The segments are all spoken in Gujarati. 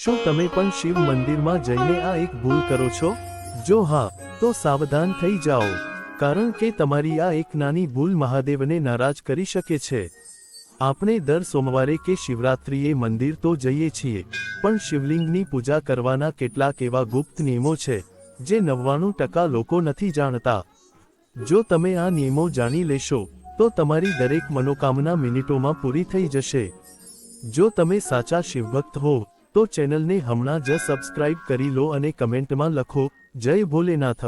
શું તમે પણ શિવ મંદિરમાં જઈને આ એક ભૂલ કરો છો? જો હા, તો સાવધાન થઈ જાઓ, કારણ કે તમારી આ એક નાની ભૂલ મહાદેવને નારાજ કરી શકે છે. આપણે દર સોમવારે કે શિવરાત્રિએ મંદિર તો જઈએ છીએ, પણ શિવલિંગની પૂજા કરવાના કેટલાક એવા ગુપ્ત નિયમો છે જે 99% લોકો નથી જાણતા. જો તમે આ નિયમો જાણી લેશો તો તમારી દરેક મનોકામના મિનિટોમાં પૂરી થઈ જશે. જો તમે સાચા શિવભક્ત હો તો ચેનલને હમણાં જ સબસ્ક્રાઇબ કરી લો અને કમેન્ટમાં લખો, જય ભોલેનાથ.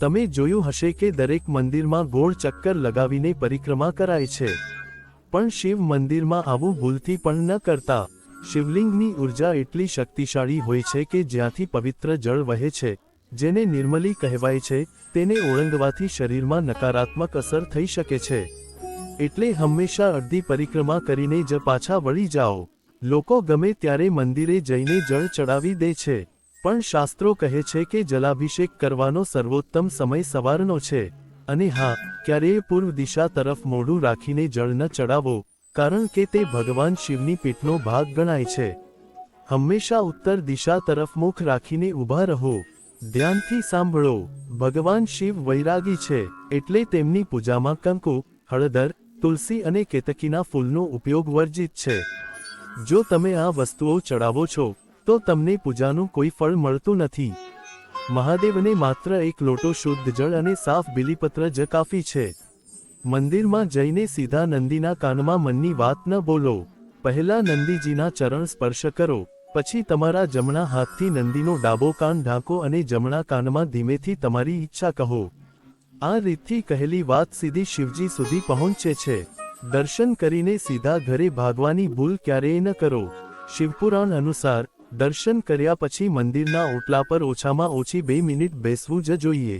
તમે જોયું હશે કે દરેક મંદિરમાં ગોળ ચક્કર લગાવીને પરિક્રમા કરાય છે, પણ શિવ મંદિરમાં આવું ભૂલથી પણ ન કરતા. શિવલિંગની ઉર્જા એટલી શક્તિશાળી હોય છે કે જ્યાંથી પવિત્ર જળ વહે છે, જેને નિર્મલી કહેવાય છે, તેને ઓળંગવાથી શરીરમાં નકારાત્મક અસર થઈ શકે છે. એટલે હંમેશા અડધી પરિક્રમા કરીને જ પાછા વળી જાઓ. લોકો ગમે ત્યારે મંદિરે જઈને જળ ચડાવી દે છે, પણ શાસ્ત્રો કહે છે કે જલાભિષેક કરવાનો સર્વોત્તમ સમય સવારનો છે. અને હા, ક્યારેય પૂર્વ દિશા તરફ મોઢું રાખીને જળ ન ચડાવો, કારણ કે તે ભગવાન શિવની પીઠનો ભાગ ગણાય છે. હંમેશા ઉત્તર દિશા તરફ મુખ રાખીને ઊભા રહો. ધ્યાનથી સાંભળો, ભગવાન શિવ વૈરાગી છે, એટલે તેમની પૂજામાં કંકુ, હળદર, તુલસી અને કેતકીના ફૂલનો ઉપયોગ વર્જિત છે. જો તમે આ વસ્તુઓ ચડાવો છો તો તમને પૂજાનું કોઈ ફળ મળતું નથી. મહાદેવને માત્ર એક લોટો શુદ્ધ જળ અને સાફ બિલીપત્ર જ કાફી છે. મંદિરમાં જઈને સીધા નંદીના કાનમાં મનની વાત ન બોલો. પહેલા નંદીજીના ચરણ સ્પર્શ કરો, પછી તમારા જમણા હાથથી નંદીનો ડાબો કાન ઢાંકો અને જમણા કાનમાં ધીમેથી તમારી ઈચ્છા કહો. આ રીતથી કહેલી વાત સીધી શિવજી સુધી પહોંચે છે. દર્શન કરીને સીધા ઘરે ભાગવાની ભૂલ ક્યારેય ન કરો. શિવપુરાણ અનુસાર દર્શન કર્યા પછી મંદિરના ઓટલા પર ઓછામાં ઓછી 2 મિનિટ બેસવું જ જોઈએ.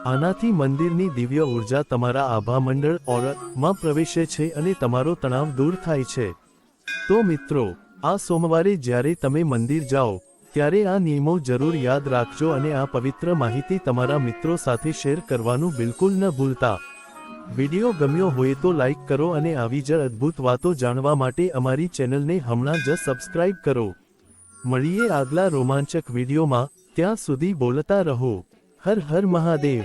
આનાથી મંદિરની દિવ્ય ઉર્જા તમારા આભામંડળ ઓરમાં પ્રવેશે છે અને તમારો તણાવ દૂર થાય છે. તો મિત્રો, આ સોમવારે જ્યારે તમે મંદિર જાઓ ત્યારે આ નિયમો જરૂર યાદ રાખજો અને આ પવિત્ર માહિતી તમારા મિત્રો સાથે શેર કરવાનું બિલકુલ ન ભૂલતા. વિડિયો ગમ્યો હોય તો લાઈક કરો અને આવી જ અદ્ભુત વાતો જાણવા માટે અમારી ચેનલને હમણાં જ સબસ્ક્રાઇબ કરો. મળીએ આગલા રોમાંચક વિડિયોમાં, ત્યાં સુધી બોલતા રહો. હર હર મહાદેવ.